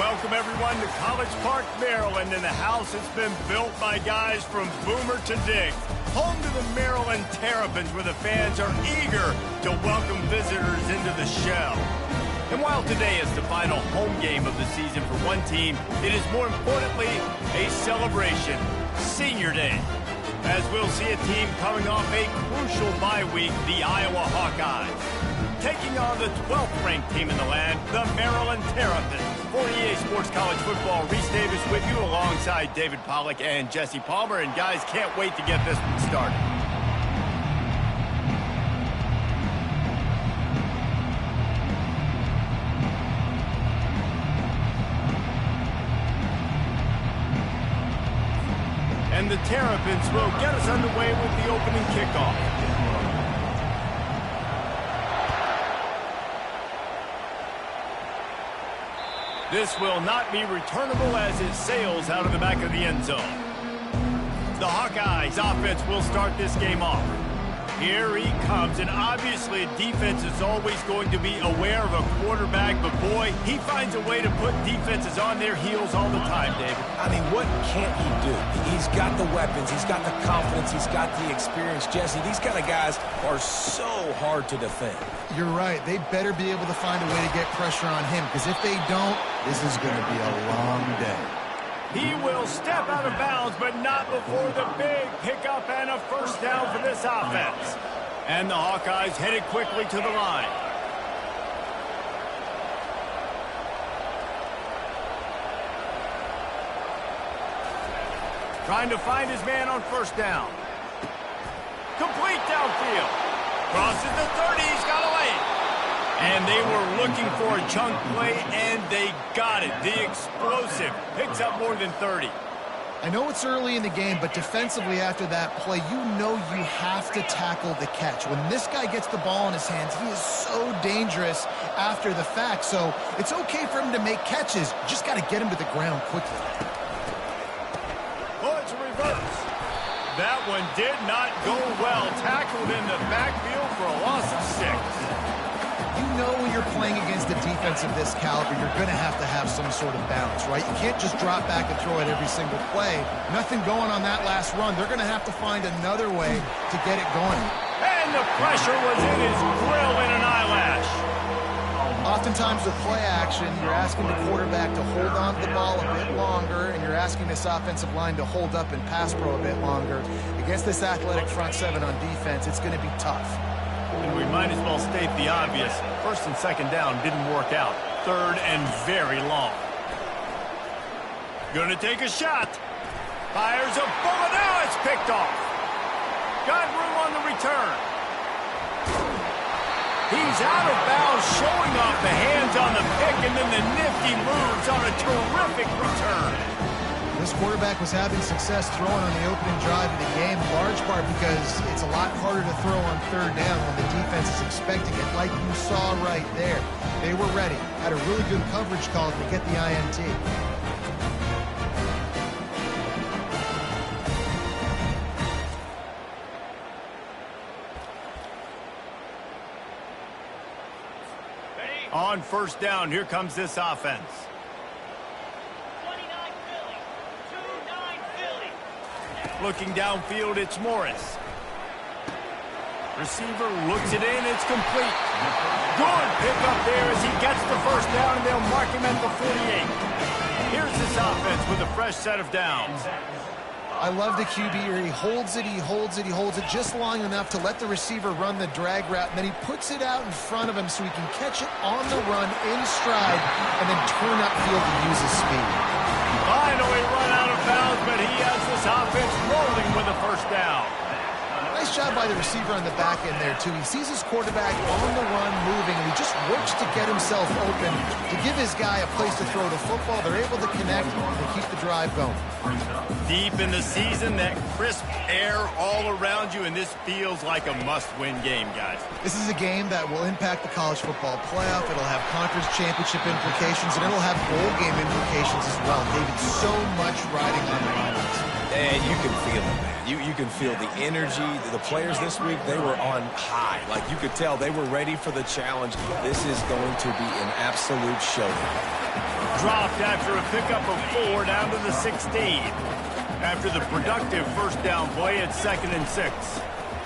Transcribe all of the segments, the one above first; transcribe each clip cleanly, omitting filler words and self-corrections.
welcome everyone to College Park, Maryland, and the house has been built by guys from Boomer to Dig. Home to the Maryland Terrapins, where the fans are eager to welcome visitors into the shell. And while today is the final home game of the season for one team, it is more importantly a celebration, Senior Day, as we'll see a team coming off a crucial bye week, the Iowa Hawkeyes, taking on the 12th ranked team in the land, the Maryland Terrapins. For EA Sports College Football, Reese Davis with you alongside David Pollack and Jesse Palmer. And guys, can't wait to get this one started. And the Terrapins will get us underway with the opening kickoff. This will not be returnable as it sails out of the back of the end zone. The Hawkeyes offense will start this game off. Here he comes, and obviously defense is always going to be aware of a quarterback, but boy, he finds a way to put defenses on their heels all the time, David. I mean, what can't he do? He's got the weapons, he's got the confidence, he's got the experience. Jesse, these kind of guys are so hard to defend. You're right. They better be able to find a way to get pressure on him, because if they don't, this is going to be a long day. He will step out of bounds, but not before the big pickup and a first down for this offense. And the Hawkeyes headed quickly to the line. Trying to find his man on first down. Complete downfield. Crosses the 30, he's got a lane. And they were looking for a chunk play, and they got it. The explosive picks up more than 30. I know it's early in the game, but defensively after that play, you know you have to tackle the catch. When this guy gets the ball in his hands, he is so dangerous after the fact. So it's okay for him to make catches. You just got to get him to the ground quickly. Oh, it's a reverse. That one did not go well. Tackled in the backfield for a loss of 6. You know when you're playing against a defense of this caliber, you're going to have some sort of balance, right? You can't just drop back and throw it every single play. Nothing going on that last run. They're going to have to find another way to get it going. And the pressure was in his grill in an eyelash. Oftentimes with play action, you're asking the quarterback to hold on to the ball a bit longer, and you're asking this offensive line to hold up and pass pro a bit longer. Against this athletic front seven on defense, it's going to be tough. And we might as well state the obvious. First and second down didn't work out. Third and very long. Gonna take a shot. Fires a bullet. Now it's picked off. Got room on the return. He's out of bounds, showing off the hands on the pick, and then the nifty moves on a terrific return. This quarterback was having success throwing on the opening drive of the game, in large part because it's a lot harder to throw on third down when the defense is expecting it, like you saw right there. They were ready, had a really good coverage call to get the INT. On first down, here comes this offense. Looking downfield, it's Morris. Receiver looks it in, it's complete. Good pickup there as he gets the first down, and they'll mark him at the 48. Here's this offense with a fresh set of downs. I love the QB here. He holds it, he holds it, he holds it just long enough to let the receiver run the drag route, and then he puts it out in front of him so he can catch it on the run in stride and then turn upfield to use his speed. Finally run out of bounds, but he has this offense rolling with a first down. Nice job by the receiver on the back end there, too. He sees his quarterback on the run moving, and he just works to get himself open to give his guy a place to throw the football. They're able to connect and keep the drive going. Deep in the season, that crisp air all around you, and this feels like a must-win game, guys. This is a game that will impact the college football playoff. It'll have conference championship implications, and it'll have bowl game implications as well. David, so much riding on the lines. And you can feel it, man. You can feel the energy. The players this week, they were on high. Like, you could tell they were ready for the challenge. This is going to be an absolute showdown. Dropped after a pickup of 4 down to the 16. After the productive first down play at 2nd and 6.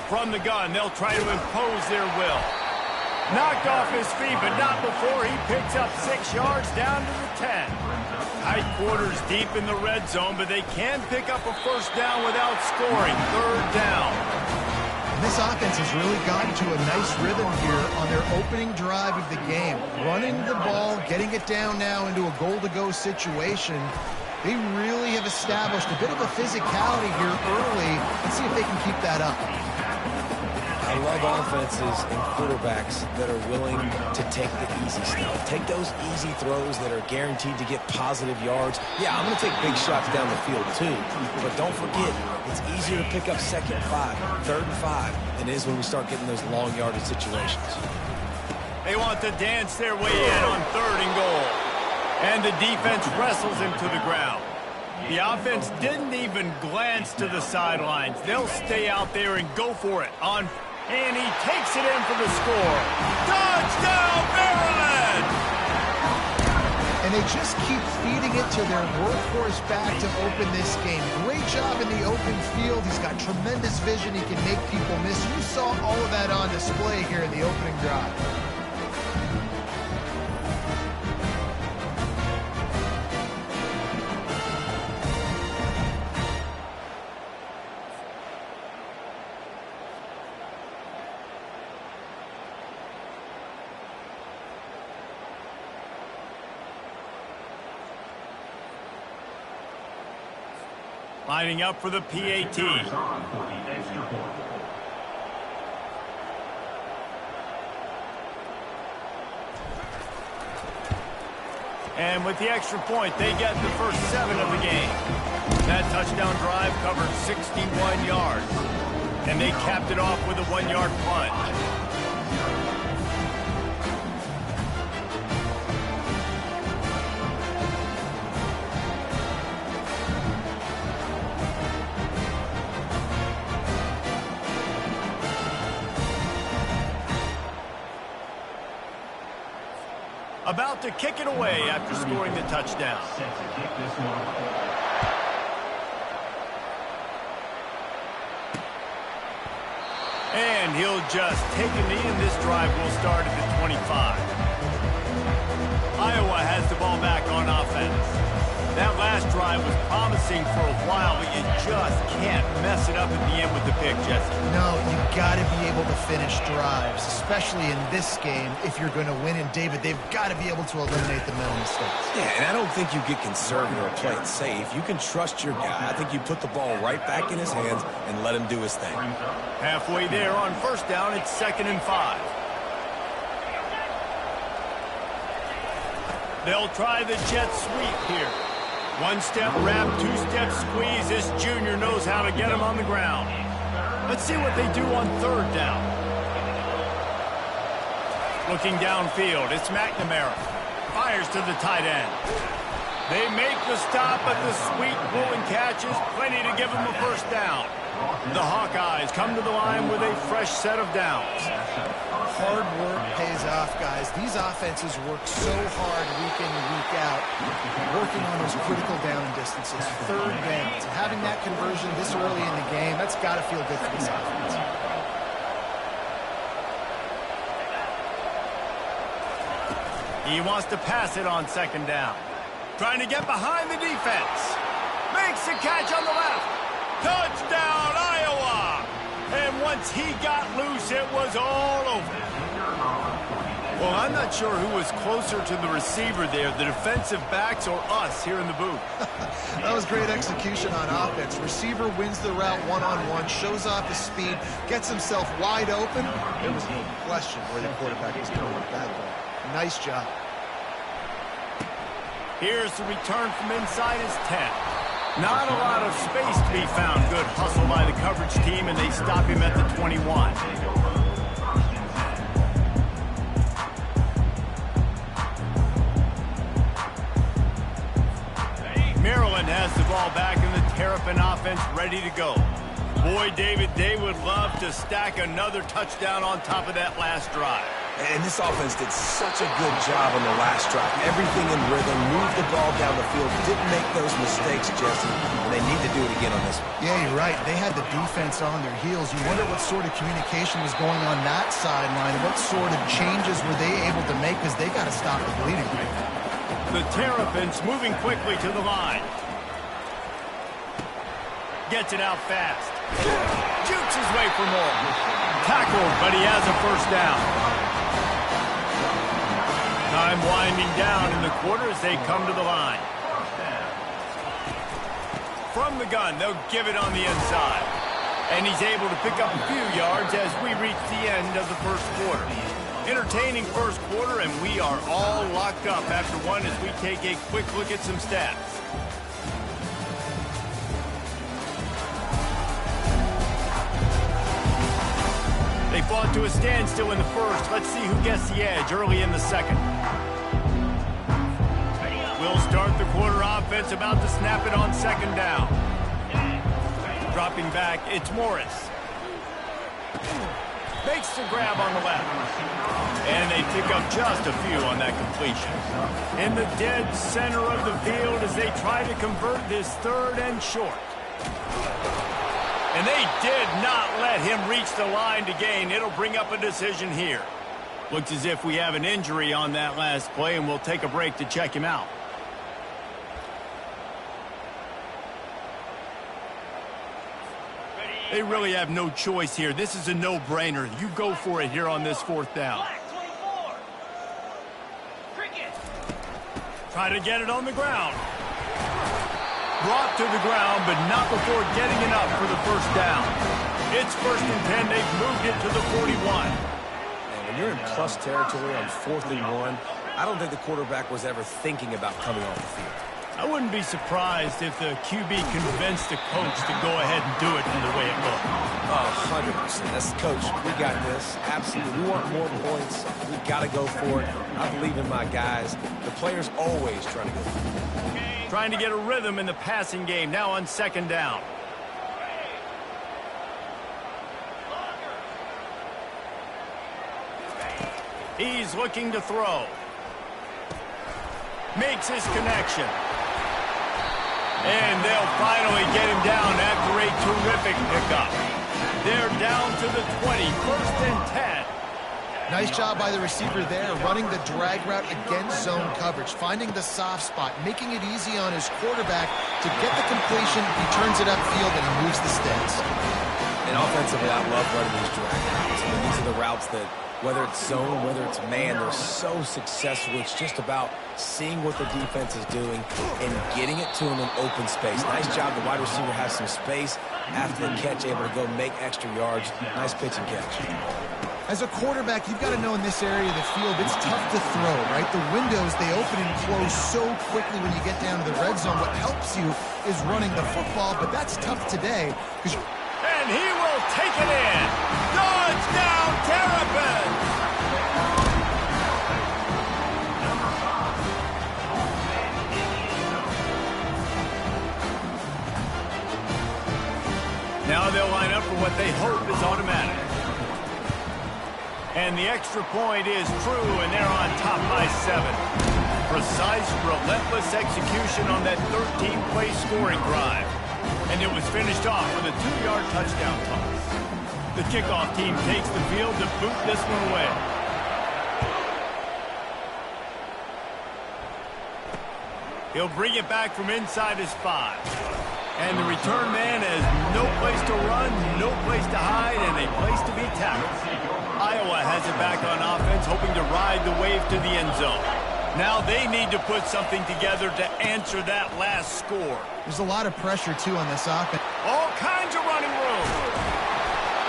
From the gun, they'll try to impose their will. Knocked off his feet, but not before he picks up 6 yards down to the 10. Tight quarters deep in the red zone, but they can pick up a first down without scoring. 3rd down. And this offense has really gotten to a nice rhythm here on their opening drive of the game. Running the ball, getting it down now into a goal-to-go situation. They really have established a bit of a physicality here early. Let's see if they can keep that up. I love offenses and quarterbacks that are willing to take the easy stuff. Take those easy throws that are guaranteed to get positive yards. Yeah, I'm going to take big shots down the field too. But don't forget, it's easier to pick up 2nd and 5, 3rd and 5 than it is when we start getting those long yardage situations. They want to dance their way in on 3rd and goal. And the defense wrestles him to the ground. The offense didn't even glance to the sidelines. They'll stay out there and go for it on. And he takes it in for the score. Touchdown, Maryland! And they just keep feeding it to their workhorse back to open this game. Great job in the open field. He's got tremendous vision. He can make people miss. You saw all of that on display here in the opening drive. Lining up for the PAT. And with the extra point, they get the first 7 of the game. That touchdown drive covered 61 yards. And they capped it off with a 1-yard punt. About to kick it away after scoring the touchdown. And he'll just take a knee, and this drive will start at the 25. Iowa has the ball back on offense. That last drive was promising for a while, but you just can't mess it up at the end with the pick, Jesse. No, you've got to be able to finish drives, especially in this game if you're going to win. And, David, they've got to be able to eliminate the middle mistakes. Yeah, and I don't think you get conservative or play it safe. You can trust your guy. I think you put the ball right back in his hands and let him do his thing. Halfway there on first down, it's 2nd and 5. They'll try the jet sweep here. 1-step wrap, 2-step squeeze. This junior knows how to get him on the ground. Let's see what they do on 3rd down. Looking downfield, it's McNamara. Fires to the tight end. They make the stop, but the sweet blowing catch is plenty to give them a first down. The Hawkeyes come to the line with a fresh set of downs. Hard work pays off, guys. These offenses work so hard week in and week out, working on those critical down distances, 3rd downs. And having that conversion this early in the game, that's got to feel good for this offense. He wants to pass it on 2nd down. Trying to get behind the defense. Makes the catch on the left. Touchdown, Iowa! And once he got loose, it was all over. Well, I'm not sure who was closer to the receiver there, the defensive backs or us here in the booth. That was great execution on offense. Receiver wins the route one-on-one, shows off his speed, gets himself wide open. There was no question where the quarterback was going with that ball. Nice job. Here's the return from inside his 10. Not a lot of space to be found. Good hustle by the coverage team, and they stop him at the 21. Maryland has the ball back in the Terrapin offense ready to go. Boy, David, they would love to stack another touchdown on top of that last drive. And this offense did such a good job on the last drive. Everything in rhythm, moved the ball down the field, didn't make those mistakes, Jesse, and they need to do it again on this one. Yeah, you're right. They had the defense on their heels. You wonder what sort of communication was going on that sideline. What sort of changes were they able to make, because they got to stop the bleeding right now. The Terrapins moving quickly to the line. Gets it out fast. Jukes his way for more. Tackled, but he has a first down. Time winding down in the quarter as they come to the line. From the gun, they'll give it on the inside. And he's able to pick up a few yards as we reach the end of the first quarter. Entertaining first quarter, and we are all locked up after one as we take a quick look at some stats. They fought to a standstill in the first. Let's see who gets the edge early in the second. We'll start the quarter offense, about to snap it on second down. Dropping back, it's Morris. Makes the grab on the left. And they pick up just a few on that completion. In the dead center of the field as they try to convert this third and short. And they did not let him reach the line to gain. It'll bring up a decision here. Looks as if we have an injury on that last play, and we'll take a break to check him out. They really have no choice here. This is a no-brainer. You go for it here on this fourth down. Try to get it on the ground. Brought to the ground, but not before getting it up for the first down. It's 1st and 10. They've moved it to the 41. And when you're in plus territory on 4th and 1, I don't think the quarterback was ever thinking about coming off the field. I wouldn't be surprised if the QB convinced the coach to go ahead and do it from the way it looked. Oh, 100%. That's coach. We got this. Absolutely. We want more points. We got to go for it. I believe in my guys. The players always trying to go for it. Trying to get a rhythm in the passing game, now on second down. He's looking to throw. Makes his connection. And they'll finally get him down after a terrific pickup. They're down to the 20, 1st and 10. Nice job by the receiver there, running the drag route against zone coverage, finding the soft spot, making it easy on his quarterback to get the completion. He turns it upfield and he moves the sticks. And offensively, I love running these drag routes. I mean, these are the routes that, whether it's zone, whether it's man, they're so successful. It's just about seeing what the defense is doing and getting it to him in open space. Nice job. The wide receiver has some space after the catch, able to go make extra yards. Nice pitch and catch. As a quarterback, you've got to know in this area of the field, it's tough to throw, right? The windows, they open and close so quickly when you get down to the red zone. What helps you is running the football, but that's tough today. And he will take it in. Touchdown, Terrapins! Now they'll line up for what they hope is automatic. And the extra point is true, and they're on top by 7. Precise, relentless execution on that 13-play scoring drive. And it was finished off with a 2-yard touchdown toss. The kickoff team takes the field to boot this one away. He'll bring it back from inside his 5. And the return man has no place to run, no place to hide, and a place to be tackled. Iowa has it back on offense, hoping to ride the wave to the end zone. Now they need to put something together to answer that last score. There's a lot of pressure, too, on this offense. All kinds of running room.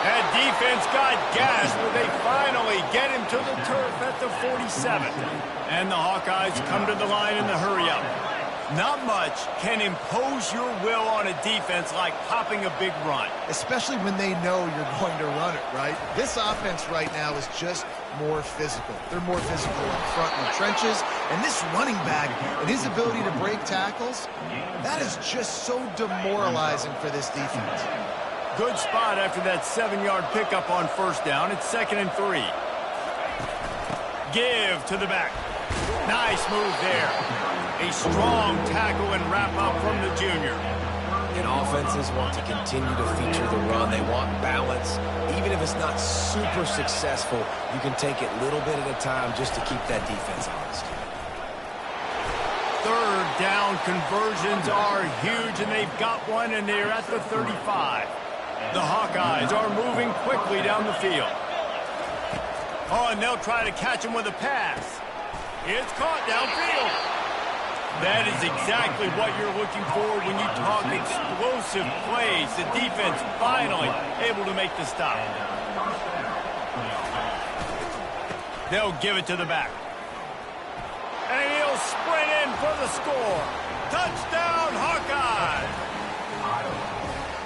That defense got gashed when they finally get him to the turf at the 47. And the Hawkeyes come to the line in the hurry-up. Not much can impose your will on a defense like popping a big run. Especially when they know you're going to run it, right? This offense right now is just more physical. They're more physical up front in the trenches. And this running back and his ability to break tackles, that is just so demoralizing for this defense. Good spot after that 7-yard pickup on first down. It's 2nd and 3. Give to the back. Nice move there. A strong tackle and wrap-up from the junior. And offenses want to continue to feature the run. They want balance. Even if it's not super successful, you can take it little bit at a time just to keep that defense honest. Third down conversions are huge, and they've got one, and they're at the 35. The Hawkeyes are moving quickly down the field. Oh, and they'll try to catch him with a pass. It's caught downfield. That is exactly what you're looking for when you talk explosive plays. The defense finally able to make the stop. They'll give it to the back. And he'll sprint in for the score. Touchdown, Hawkeyes!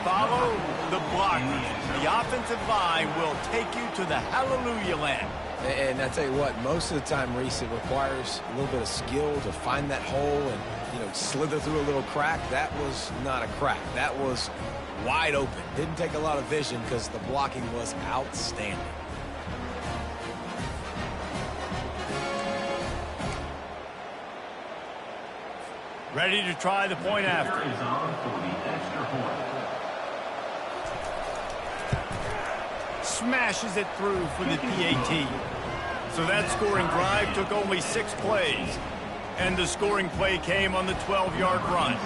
Follow the blockers. The offensive line will take you to the hallelujah land. And I tell you what, most of the time, Reese, it requires a little bit of skill to find that hole and, slither through a little crack. That was not a crack. That was wide open. Didn't take a lot of vision because the blocking was outstanding. Ready to try the point after. Smashes it through for the PAT. So that scoring drive took only 6 plays. And the scoring play came on the 12-yard run.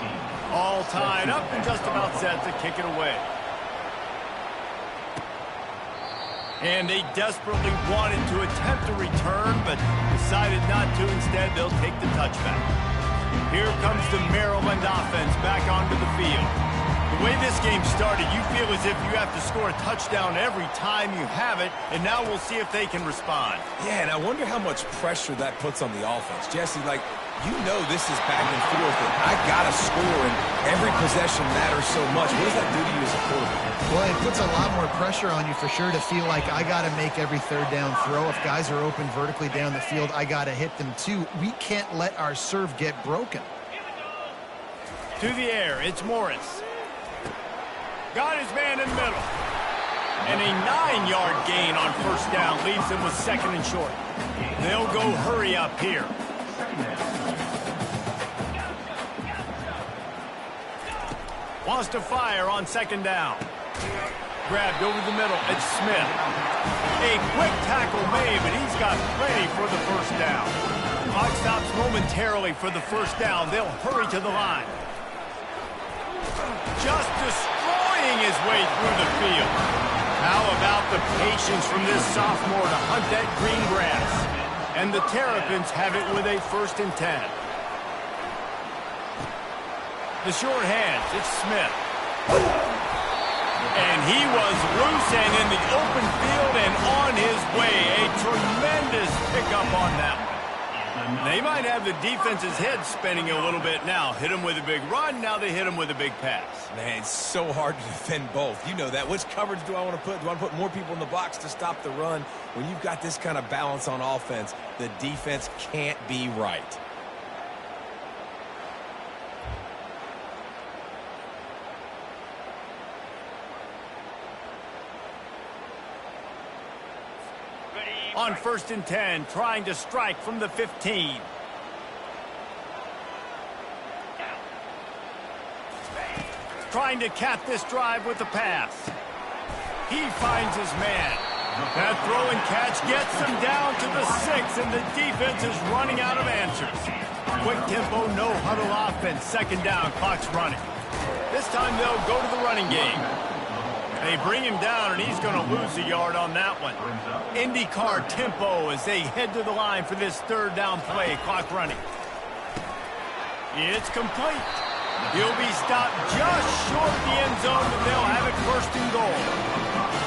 All tied up and just about set to kick it away. And they desperately wanted to attempt a return, but decided not to. Instead, they'll take the touchback. Here comes the Maryland offense back onto the field. The way this game started, you feel as if you have to score a touchdown every time you have it, and now we'll see if they can respond. Yeah, and I wonder how much pressure that puts on the offense. Jesse, this is back and forth, and I got to score, and every possession matters so much. What does that do to you as a quarterback? Well, it puts a lot more pressure on you for sure to feel like I got to make every third down throw. If guys are open vertically down the field, I got to hit them too. We can't let our serve get broken. To the air, it's Morris. Got his man in the middle. And a 9-yard gain on first down leaves him with 2nd and short. They'll go hurry up here. Wants to fire on 2nd down. Grabbed over the middle. It's Smith. A quick tackle made, but he's got plenty for the first down. Clock stops momentarily for the first down. They'll hurry to the line. Just destroying his way through the field. How about the patience from this sophomore to hunt that green grass? And the Terrapins have it with a 1st and 10. The short hands, it's Smith. And he was loose and in the open field and on his way. A tremendous pickup on that one. They might have the defense's head spinning a little bit now. Hit him with a big run, now they hit him with a big pass. Man, it's so hard to defend both. You know that. Which coverage do I want to put? Do I want to put more people in the box to stop the run? When you've got this kind of balance on offense, the defense can't be right. On 1st and 10, trying to strike from the 15. Trying to cap this drive with the pass. He finds his man. That throw and catch gets him down to the 6, and the defense is running out of answers. Quick tempo, no huddle offense. 2nd down, clock's running. This time they'll go to the running game. They bring him down, and he's going to lose a yard on that one. IndyCar tempo as they head to the line for this 3rd down play. Clock running. It's complete. He'll be stopped just short of the end zone, and they'll have it 1st and goal.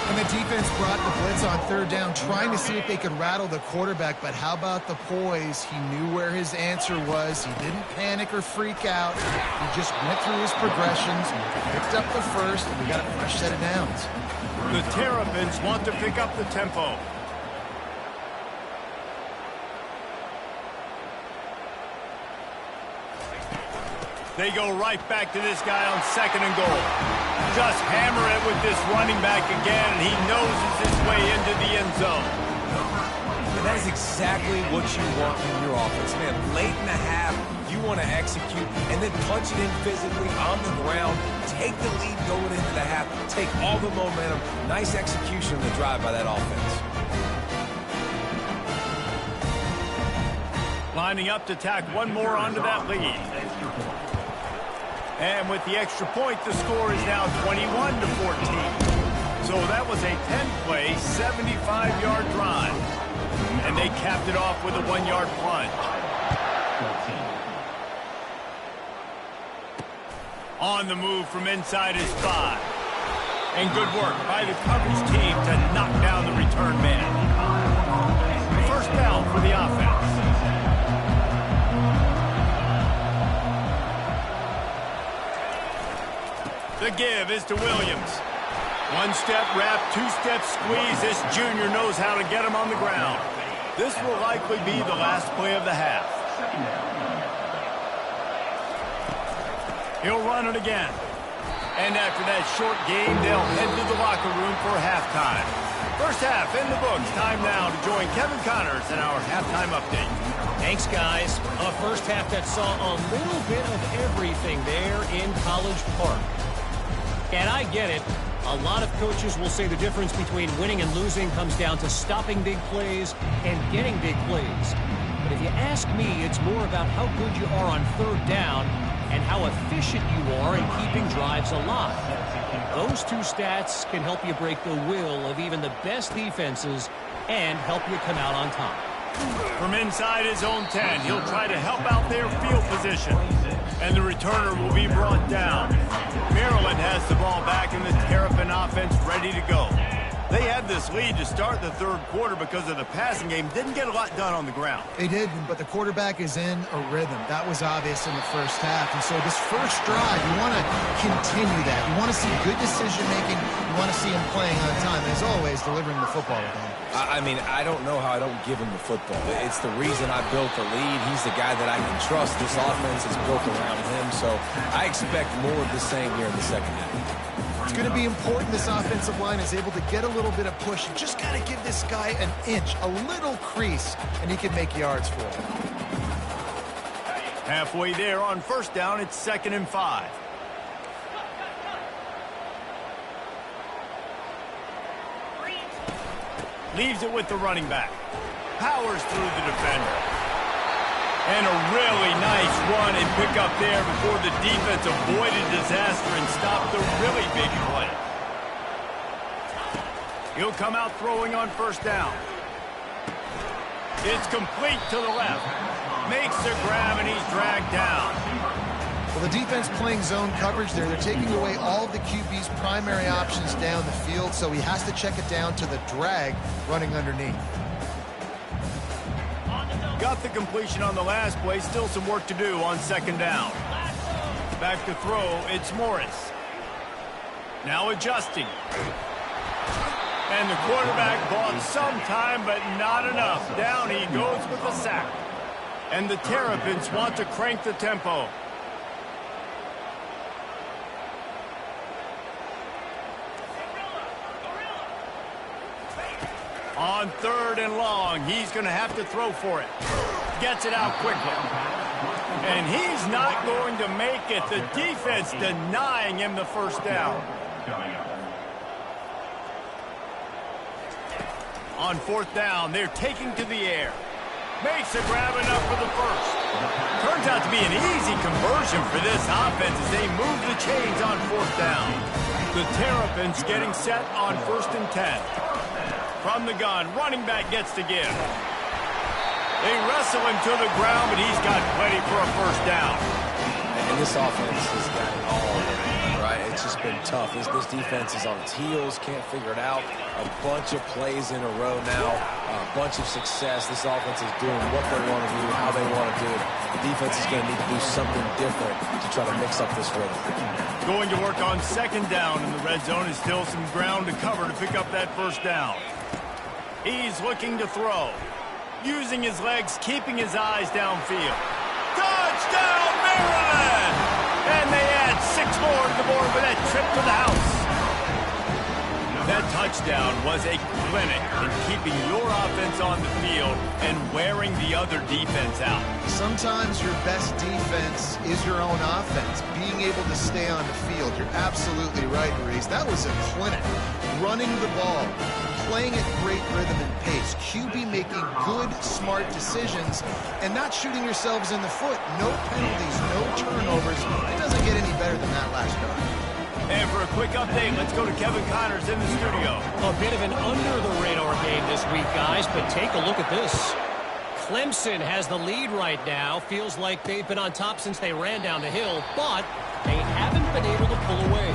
And the defense brought the blitz on 3rd down, trying to see if they could rattle the quarterback. But how about the poise? He knew where his answer was. He didn't panic or freak out. He just went through his progressions, picked up the 1st, and we got a fresh set of downs. The Terrapins want to pick up the tempo. They go right back to this guy on 2nd and goal. Just hammer it with this running back again, and he noses his way into the end zone. And that is exactly what you want from your offense. Man, late in the half, you want to execute and then punch it in physically on the ground, take the lead going into the half, take all the momentum. Nice execution of the drive by that offense. Lining up to tack one more onto that lead. And with the extra point, the score is now 21-14. So that was a 10-play, 75-yard drive. And they capped it off with a 1-yard plunge. On the move from inside his 5. And good work by the coverage team to knock down the return man. First down for the offense. The give is to Williams. One-step wrap, two-step squeeze. This junior knows how to get him on the ground. This will likely be the last play of the half. He'll run it again. And after that short game, they'll head to the locker room for halftime. First half in the books. Time now to join Kevin Connors in our halftime update. Thanks, guys. A first half that saw a little bit of everything there in College Park. And I get it. A lot of coaches will say the difference between winning and losing comes down to stopping big plays and getting big plays. But if you ask me, it's more about how good you are on third down and how efficient you are in keeping drives alive. Those two stats can help you break the will of even the best defenses and help you come out on top. From inside his own 10, he'll try to help out their field position. And the returner will be brought down. Maryland has the ball back and the Terrapin offense ready to go. They had this lead to start the third quarter because of the passing game. Didn't get a lot done on the ground. They did, but the quarterback is in a rhythm. That was obvious in the first half. And so this first drive, you want to continue that. You want to see good decision-making. You want to see him playing on time. And as always, delivering the football with him. I mean, I don't know how I don't give him the football. It's the reason I built the lead. He's the guy that I can trust. This offense is built around him, so I expect more of the same here in the second half. It's going to be important this offensive line is able to get a little bit of push. You just got to give this guy an inch, a little crease, and he can make yards for it. Halfway there on first down, it's 2nd and 5. Leaves it with the running back. Powers through the defender. And a really nice run and pick up there before the defense avoided disaster and stopped the really big play. He'll come out throwing on first down. It's complete to the left. Makes the grab and he's dragged down. Well, the defense playing zone coverage there. They're taking away all of the QB's primary options down the field, so he has to check it down to the drag running underneath. Got the completion on the last play. Still some work to do on second down. Back to throw. It's Morris. Now adjusting. And the quarterback bought some time, but not enough. Down he goes with the sack. And the Terrapins want to crank the tempo. On 3rd and long, he's going to have to throw for it. Gets it out quickly. And he's not going to make it. The defense denying him the first down. On 4th down, they're taking to the air. Makes a grab enough for the first. Turns out to be an easy conversion for this offense as they move the chains on 4th down. The Terrapins getting set on 1st and 10. From the gun, running back gets to give. They wrestle him to the ground, but he's got plenty for a first down. And this offense has got it all, right? It's just been tough. This defense is on its heels, can't figure it out. A bunch of plays in a row now, a bunch of success. This offense is doing what they want to do, how they want to do it. The defense is going to need to do something different to try to mix up this rhythm. Going to work on second down in the red zone. Is still some ground to cover to pick up that first down. He's looking to throw. Using his legs, keeping his eyes downfield. Touchdown, Maryland! And they add 6 more to the board with that trip to the house. That touchdown was a clinic in keeping your offense on the field and wearing the other defense out. Sometimes your best defense is your own offense, being able to stay on the field. You're absolutely right, Reese. That was a clinic. Running the ball, playing at great rhythm and pace, QB making good, smart decisions, and not shooting yourselves in the foot. No penalties, no turnovers. It doesn't get any better than that last drive. And for a quick update, let's go to Kevin Connors in the studio. A bit of an under-the-radar game this week, guys, but take a look at this. Clemson has the lead right now. Feels like they've been on top since they ran down the hill, but they haven't been able to pull away.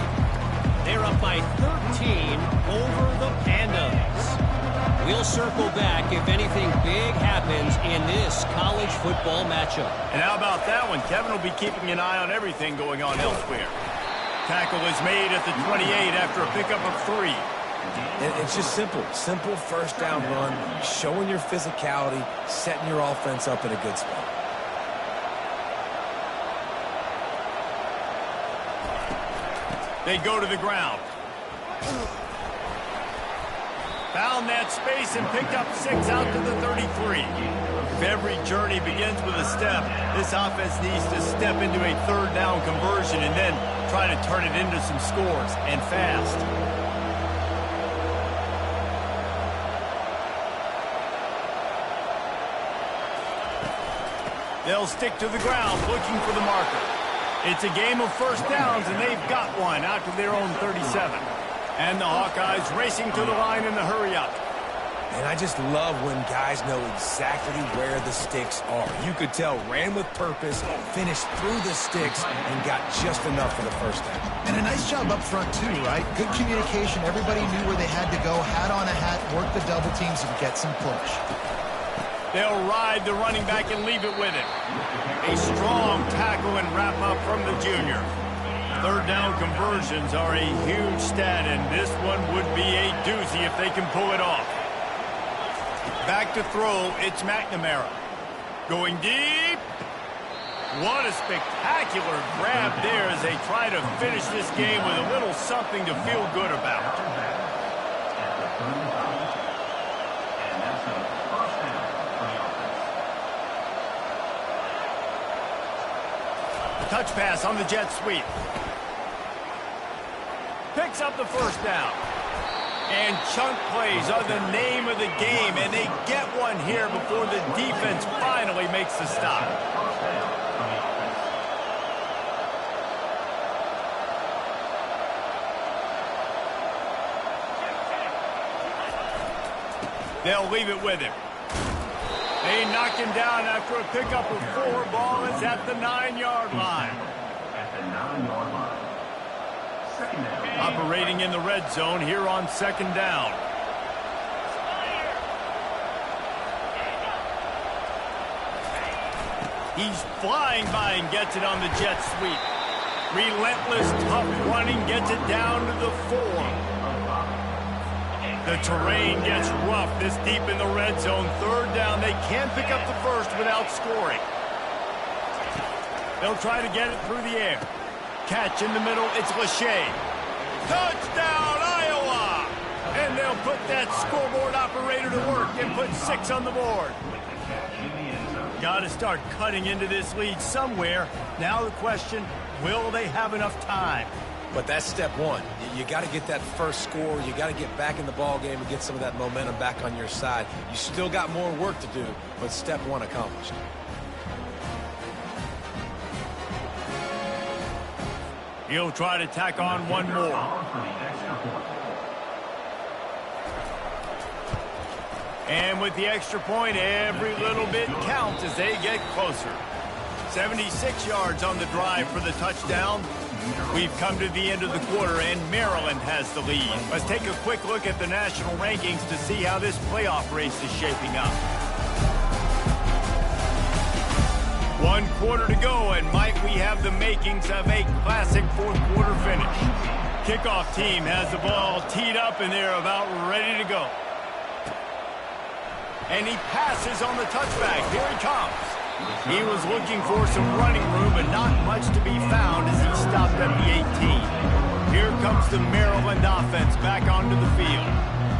They're up by 13 over the Pandas. We'll circle back if anything big happens in this college football matchup. And how about that one? Kevin will be keeping an eye on everything going on elsewhere. Tackle is made at the 28 after a pickup of 3. And it's just simple first down run, showing your physicality, setting your offense up in a good spot. They go to the ground. Found that space and picked up 6 out to the 33. If every journey begins with a step, this offense needs to step into a third down conversion and then try to turn it into some scores, and fast. They'll stick to the ground looking for the marker. It's a game of first downs, and they've got one out to their own 37. And the Hawkeyes racing to the line in the hurry-up. And I just love when guys know exactly where the sticks are. You could tell ran with purpose, finished through the sticks, and got just enough for the first down. And a nice job up front, too, right? Good communication. Everybody knew where they had to go, hat on a hat, work the double teams, and get some push. They'll ride the running back and leave it with him. A strong tackle and wrap-up from the junior. Third down conversions are a huge stat, and this one would be a doozy if they can pull it off. Back to throw, it's McNamara. Going deep. What a spectacular grab there as they try to finish this game with a little something to feel good about. Touch pass on the jet sweep. Picks up the first down. And chunk plays are the name of the game, and they get one here before the defense finally makes the stop. They'll leave it with him. They knock him down after a pickup of 4. Ball is at the 9-yard line. Operating in the red zone here on second down. He's flying by and gets it on the jet sweep. Relentless, tough running gets it down to the 4. The terrain gets rough this deep in the red zone. Third down, they can't pick up the first without scoring. They'll try to get it through the air. Catch in the middle, it's Lachey. Touchdown, Iowa! And they'll put that scoreboard operator to work and put 6 on the board. Got to start cutting into this lead somewhere. Now the question, will they have enough time? But that's step one. You got to get that first score. You got to get back in the ball game and get some of that momentum back on your side. You still got more work to do, but step one accomplished. He'll try to tack on one more. And with the extra point, every little bit counts as they get closer. 76 yards on the drive for the touchdown. We've come to the end of the quarter, and Maryland has the lead. Let's take a quick look at the national rankings to see how this playoff race is shaping up. 1 quarter to go, and might we have the makings of a classic fourth quarter finish. Kickoff team has the ball teed up, and they're about ready to go. And he passes on the touchback. Here he comes. He was looking for some running room, but not much to be found as he stopped at the 18. Here comes the Maryland offense back onto the field.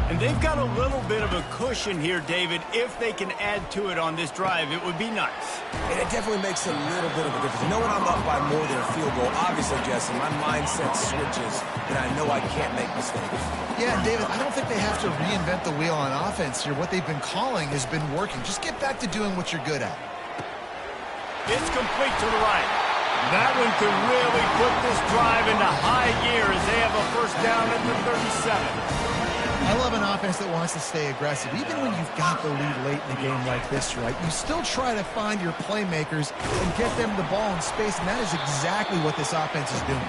And they've got a little bit of a cushion here, David. If they can add to it on this drive, it would be nice. And it definitely makes a little bit of a difference. You know when I'm up by more than a field goal, obviously, Jesse, my mindset switches, and I know I can't make mistakes. Yeah, David, I don't think they have to reinvent the wheel on offense here. What they've been calling has been working. Just get back to doing what you're good at. It's complete to the right. That one could really put this drive into high gear as they have a first down at the 37. I love an offense that wants to stay aggressive. Even when you've got the lead late in the game like this, right, you still try to find your playmakers and get them the ball in space, and that is exactly what this offense is doing.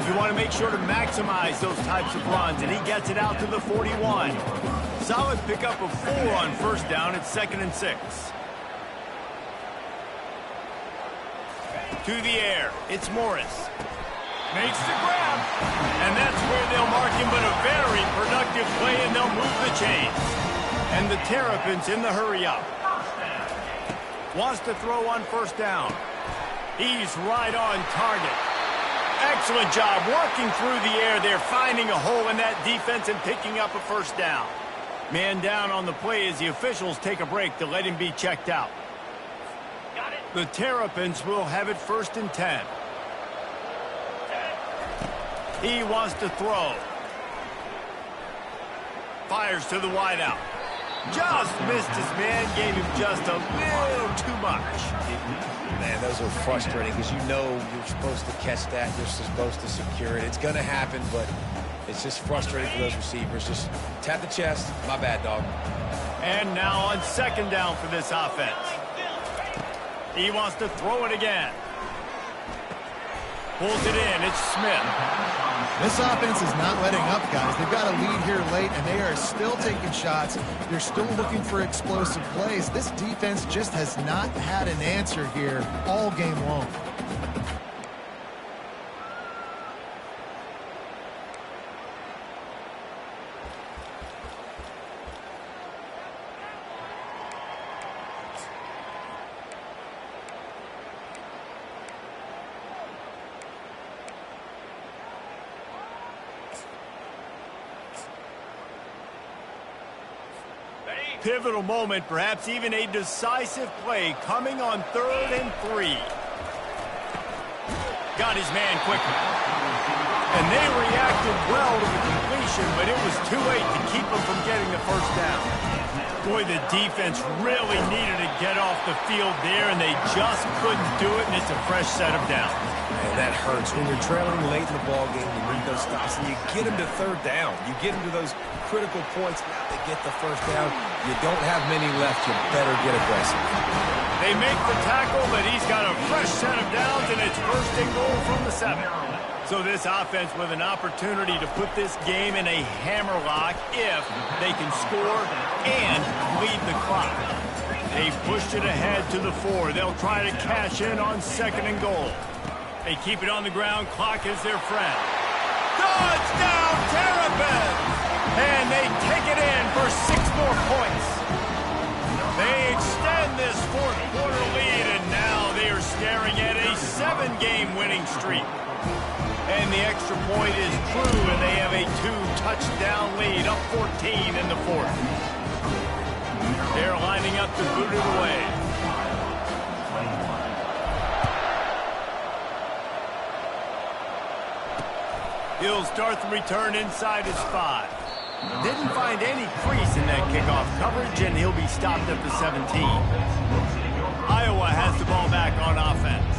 You want to make sure to maximize those types of runs, and he gets it out to the 41. Solid pickup of 4 on first down at 2nd and 6. To the air, it's Morris. Makes the grab. And that's where they'll mark him, but a very productive play, and they'll move the chains. And the Terrapins in the hurry-up. Wants to throw on first down. He's right on target. Excellent job working through the air there, finding a hole in that defense and picking up a first down. Man down on the play as the officials take a break to let him be checked out. The Terrapins will have it 1st and 10. He wants to throw. Fires to the wideout. Just missed his man, gave him just a little too much. Man, those are frustrating because you know you're supposed to catch that. You're supposed to secure it. It's going to happen, but it's just frustrating for those receivers. Just tap the chest. My bad, dog. And now on 2nd down for this offense. He wants to throw it again. Pulls it in. It's Smith. This offense is not letting up, guys. They've got a lead here late, and they are still taking shots. They're still looking for explosive plays. This defense just has not had an answer here all game long. Pivotal moment, perhaps even a decisive play coming on 3rd and 3. Got his man quickly. And they reacted well to the completion, but it was too late to keep them from getting the first down. Boy, the defense really needed to get off the field there, and they just couldn't do it, and it's a fresh set of downs. Man, that hurts. When you're trailing late in the ballgame, you need those stops, and you get them to 3rd down. You get them to those critical points. Now they get the first down. You don't have many left. You better get aggressive. They make the tackle, but he's got a fresh set of downs, and it's 1st and goal from the 7. So this offense with an opportunity to put this game in a hammerlock if they can score and lead the clock. They pushed it ahead to the 4. They'll try to cash in on 2nd and goal. They keep it on the ground. Clock is their friend. Touchdown, Terrapins! And they take it in for 6 more points. They extend this 4th quarter lead, and now they are staring at a 7-game winning streak. And the extra point is true, and they have a 2-touchdown lead, up 14 in the 4th. They're lining up to boot it away. He'll start the return inside his 5. Didn't find any crease in that kickoff coverage, and he'll be stopped at the 17. Iowa has the ball back on offense.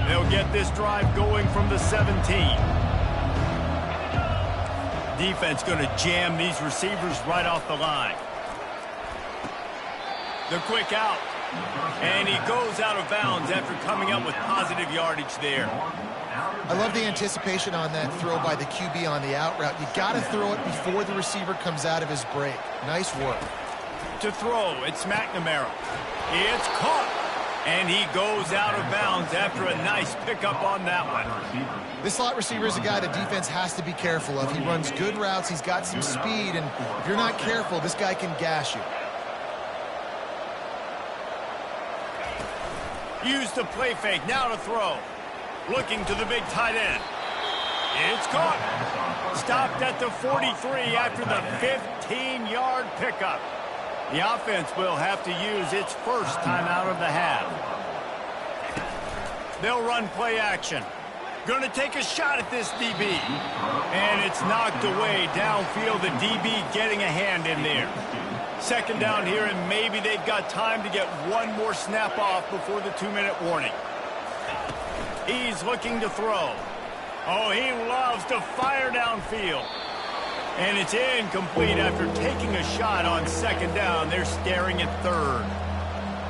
They'll get this drive going from the 17. Defense going to jam these receivers right off the line. The quick out. And he goes out of bounds after coming up with positive yardage there. I love the anticipation on that throw by the QB on the out route. You got to throw it before the receiver comes out of his break. Nice work. To throw, it's McNamara. It's caught. And he goes out of bounds after a nice pickup on that one. This slot receiver is a guy the defense has to be careful of. He runs good routes. He's got some speed, and if you're not careful, this guy can gash you. Use the play fake, now to throw. Looking to the big tight end. It's caught. Stopped at the 43 after the 15-yard pickup. The offense will have to use its first timeout of the half. They'll run play action. Going to take a shot at this DB. And it's knocked away downfield. The DB getting a hand in there. Second down here, and maybe they've got time to get one more snap off before the 2-minute warning. He's looking to throw. Oh, he loves to fire downfield. And it's incomplete after taking a shot on second down. They're staring at third.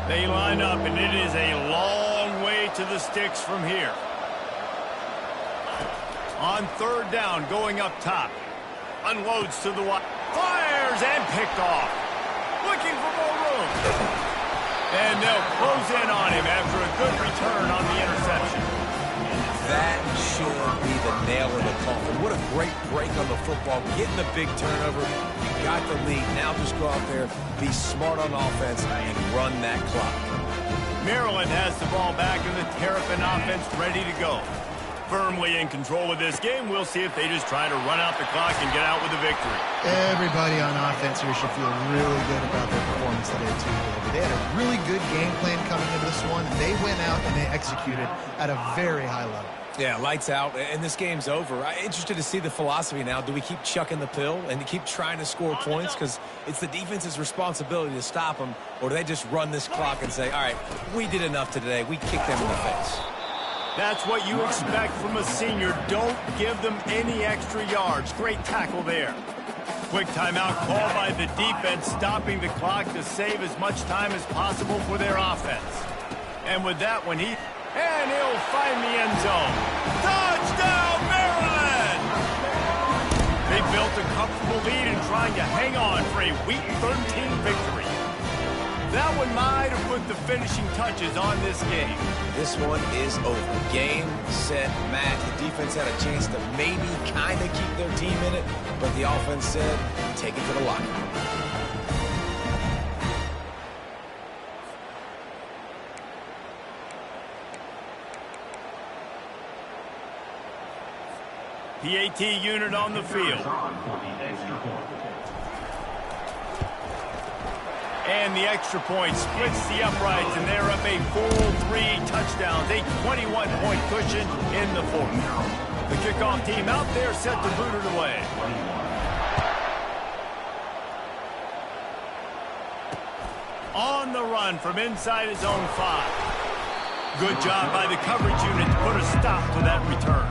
They line up, and it is a long way to the sticks from here. On third down, going up top. Unloads to the wide. Fires and picked off. Looking for more room. And they'll close in on him after a good return on the interception. That should be the nail in the coffin. What a great break on the football. Getting the big turnover. You got the lead. Now just go out there, be smart on offense, and run that clock. Maryland has the ball back, and the Terrapin offense ready to go. Firmly in control of this game. We'll see if they just try to run out the clock and get out with a victory. Everybody on offense here should feel really good about their performance today, too. They had a really good game plan coming into this one. They went out and they executed at a very high level. Yeah, lights out, and this game's over. I'm interested to see the philosophy now. Do we keep chucking the pill and keep trying to score points? Because it's the defense's responsibility to stop them. Or do they just run this clock and say, all right, we did enough today. We kicked them in the face. That's what you expect from a senior. Don't give them any extra yards. Great tackle there. Quick timeout called by the defense, stopping the clock to save as much time as possible for their offense. And with that one, and he'll find the end zone. Touchdown, Maryland! They built a comfortable lead and trying to hang on for a Week 13 victory. That one might have put the finishing touches on this game. This one is over. Game, set, match. The defense had a chance to maybe kind of keep their team in it, but the offense said, take it to the locker room. PAT unit on the field. And the extra point splits the uprights, and they're up a full 3 touchdowns, a 21-point cushion in the fourth. The kickoff team out there set to boot it away. On the run from inside his own 5. Good job by the coverage unit to put a stop to that return.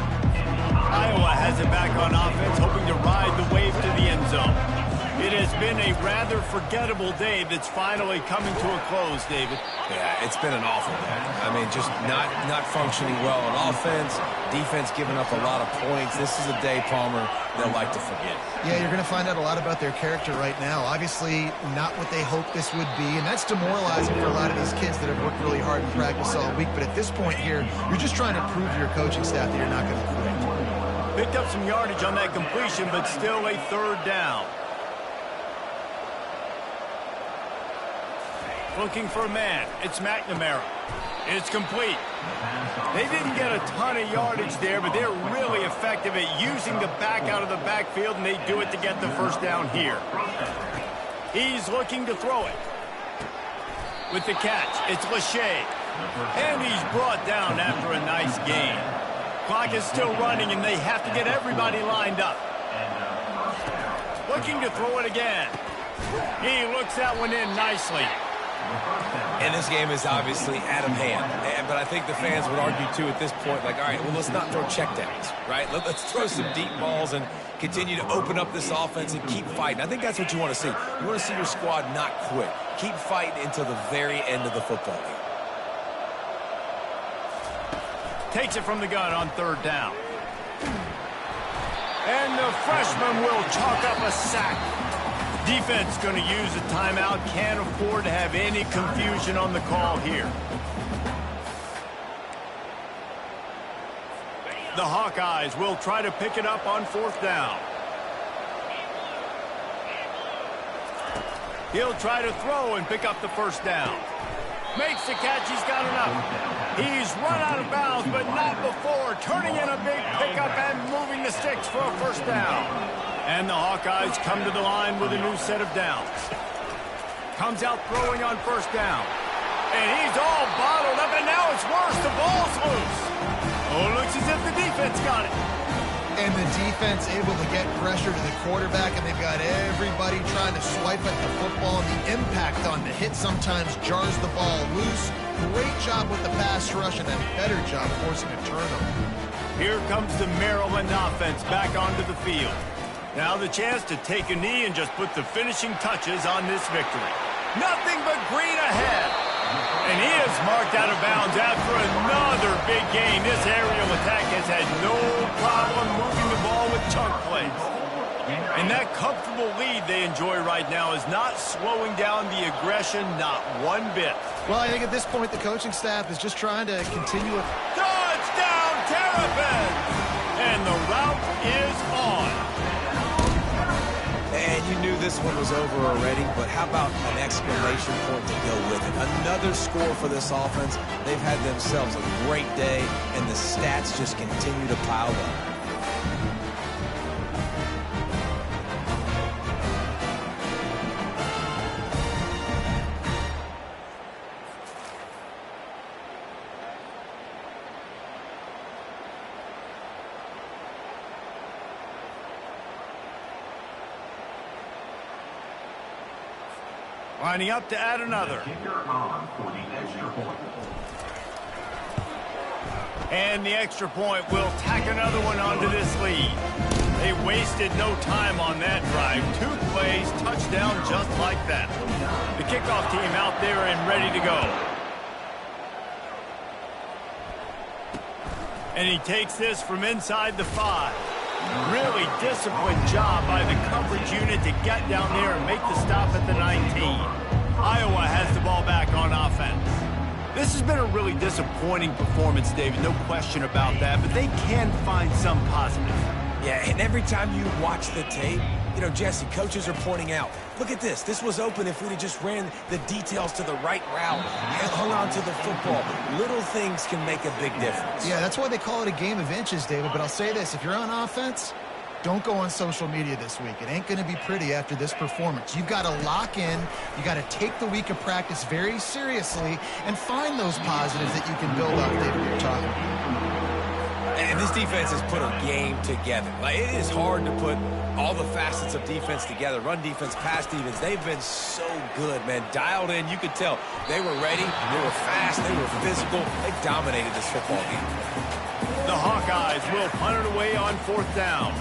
Iowa has it back on offense, hoping to ride the wave to the end zone. It has been a rather forgettable day that's finally coming to a close, David. Yeah, it's been an awful day. I mean, just not functioning well on offense, defense giving up a lot of points. This is a day, Palmer, they'll like to forget. Yeah, you're going to find out a lot about their character right now. Obviously, not what they hoped this would be, and that's demoralizing for a lot of these kids that have worked really hard in practice all week. But at this point here, you're just trying to prove to your coaching staff that you're not going to quit. Picked up some yardage on that completion, but still a third down. Looking for a man. It's McNamara. It's complete. They didn't get a ton of yardage there, but they're really effective at using the back out of the backfield, and they do it to get the first down here. He's looking to throw it. With the catch, it's Lachey. And he's brought down after a nice gain. Clock is still running, and they have to get everybody lined up. Looking to throw it again. He looks that one in nicely. And this game is obviously out of hand. But I think the fans would argue, too, at this point, like, all right, well, let's not throw checkdowns, right? Let's throw some deep balls and continue to open up this offense and keep fighting. I think that's what you want to see. You want to see your squad not quit. Keep fighting until the very end of the football game. Takes it from the gun on third down. And the freshman will chalk up a sack. Defense going to use a timeout. Can't afford to have any confusion on the call here. The Hawkeyes will try to pick it up on 4th down. He'll try to throw and pick up the 1st down. Makes the catch. He's got enough. He's run out of bounds, but not before turning in a big pickup and moving the sticks for a 1st down. And the Hawkeyes come to the line with a new set of downs. Comes out throwing on 1st down. And he's all bottled up, and now it's worse. The ball's loose. Oh, looks as if the defense got it. And the defense able to get pressure to the quarterback, and they've got everybody trying to swipe at the football, and the impact on the hit sometimes jars the ball loose. Great job with the pass rush, and a better job forcing a turnover. Here comes the Maryland offense back onto the field. Now the chance to take a knee and just put the finishing touches on this victory. Nothing but green ahead. And he is marked out of bounds after another big gain. This aerial attack has had no problem moving the ball with chunk plays. And that comfortable lead they enjoy right now is not slowing down the aggression, not one bit. Well, I think at this point the coaching staff is just trying to continue with... Touchdown, Terrapins! And the route is on. And you knew this one was over already, but how about an exclamation point to go with it? Another score for this offense. They've had themselves a great day, and the stats just continue to pile up. Lining up to add another. And the extra point will tack another one onto this lead. They wasted no time on that drive. 2 plays, touchdown just like that. The kickoff team out there and ready to go. And he takes this from inside the 5. Really disciplined job by the coverage unit to get down there and make the stop at the 19. Iowa has the ball back on offense. This has been a really disappointing performance, David, no question about that, but they can find some positive. Yeah, and every time you watch the tape, you know, Jesse, coaches are pointing out, look at this. This was open if we'd have just ran the details to the right route and hung on to the football. Little things can make a big difference. Yeah, that's why they call it a game of inches, David. But I'll say this, if you're on offense, don't go on social media this week. It ain't going to be pretty after this performance. You've got to lock in. You got to take the week of practice very seriously and find those positives that you can build off, David, you're talking about. And this defense has put a game together. Like, it is hard to put all the facets of defense together. Run defense, pass defense. They've been so good, man. Dialed in. You could tell they were ready. They were fast. They were physical. They dominated this football game. The Hawkeyes will punt it away on 4th down.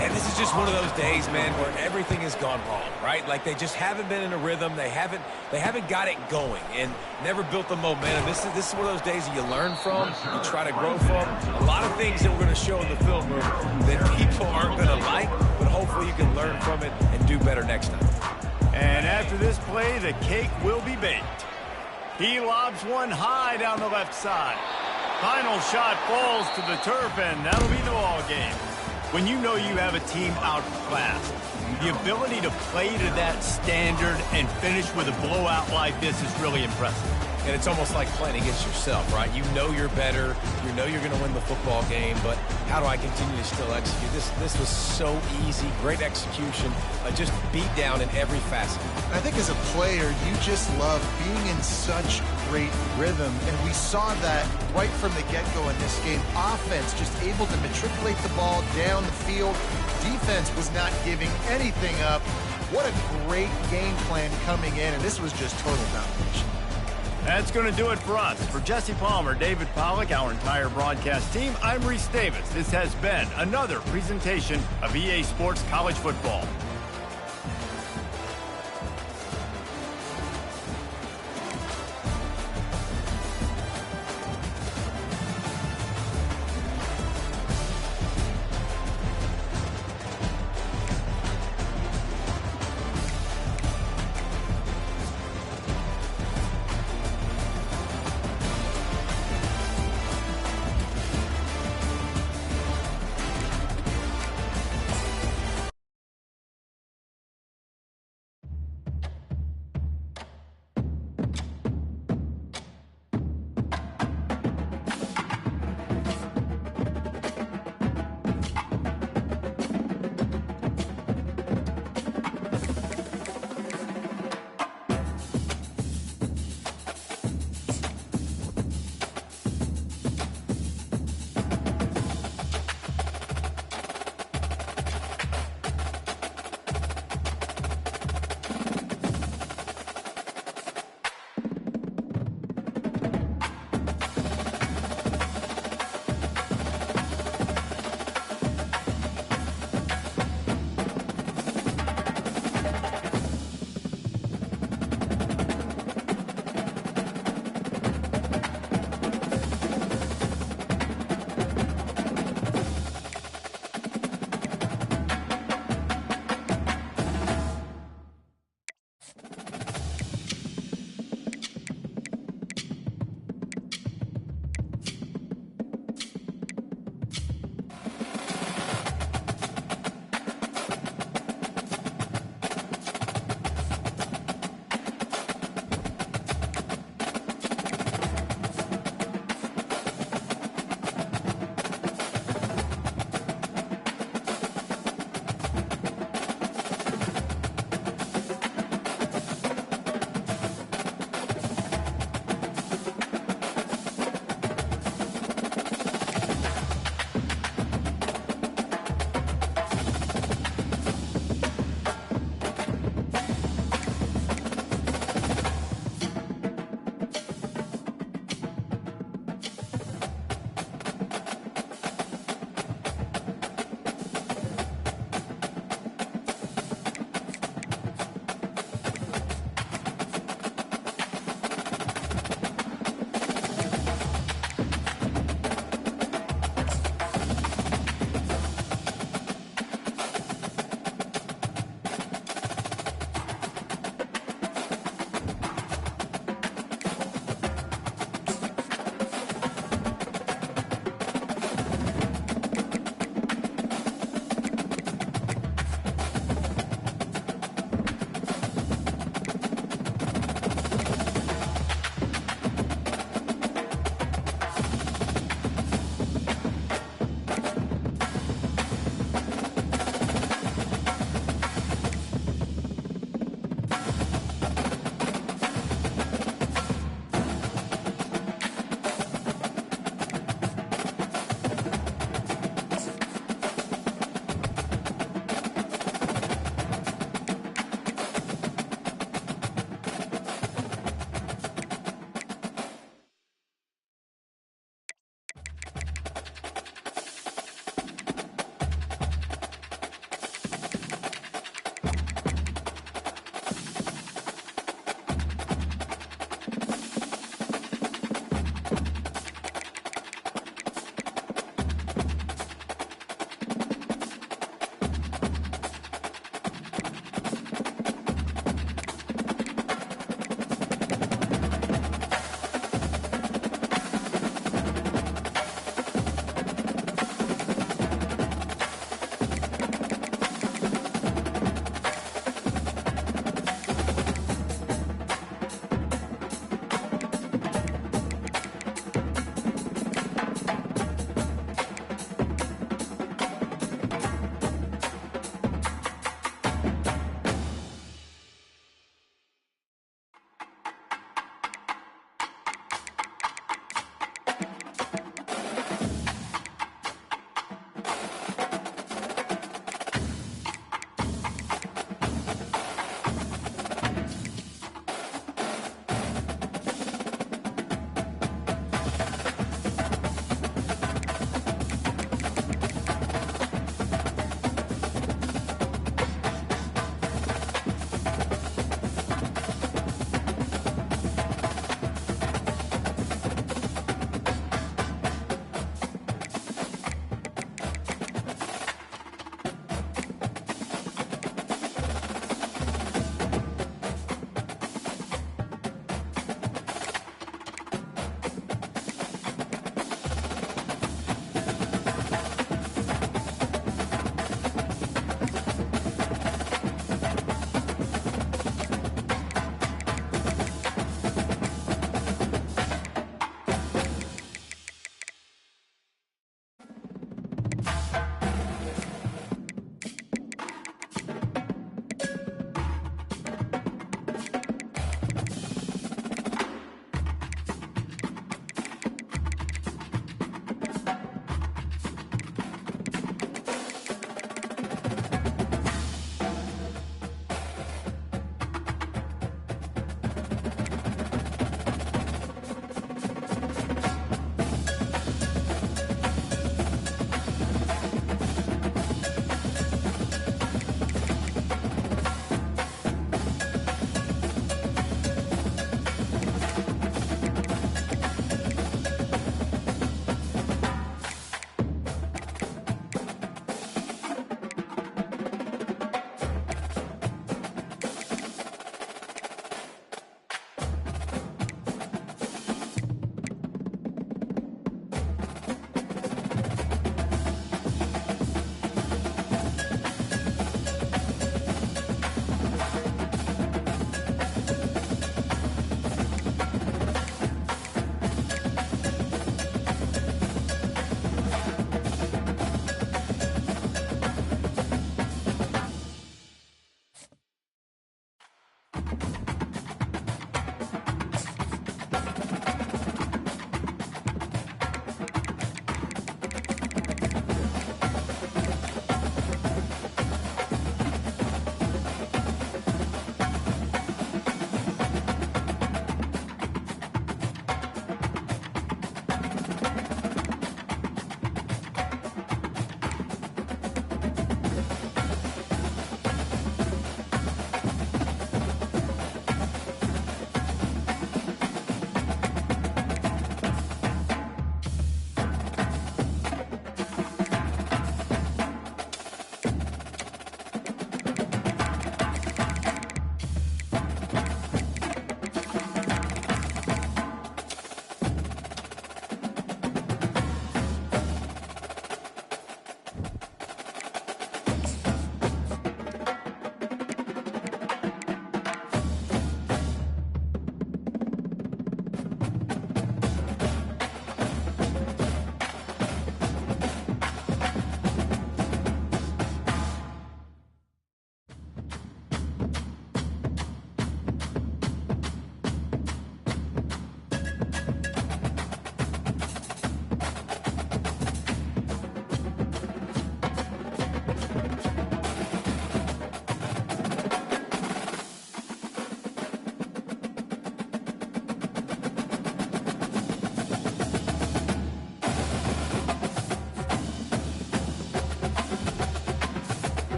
And this is just one of those days, man, where everything has gone wrong, right? Like, they just haven't been in a rhythm. They haven't got it going and never built the momentum. This is one of those days that you learn from, you try to grow from. A lot of things that we're going to show in the film room that people aren't going to like, but hopefully you can learn from it and do better next time. And after this play, the cake will be baked. He lobs one high down the left side. Final shot falls to the turf, and that'll be the ball game. When you know you have a team outclassed, the ability to play to that standard and finish with a blowout like this is really impressive. And it's almost like playing against yourself, right? You know you're better. You know you're going to win the football game, but how do I continue to still execute? This was so easy. Great execution. Just beat down in every facet. I think as a player, you just love being in such great rhythm, and we saw that right from the get-go in this game. Offense just able to matriculate the ball down the field. Defense was not giving anything up. What a great game plan coming in, and this was just total domination. That's going to do it for us. For Jesse Palmer, David Pollack, our entire broadcast team, I'm Reese Davis. This has been another presentation of EA Sports College Football.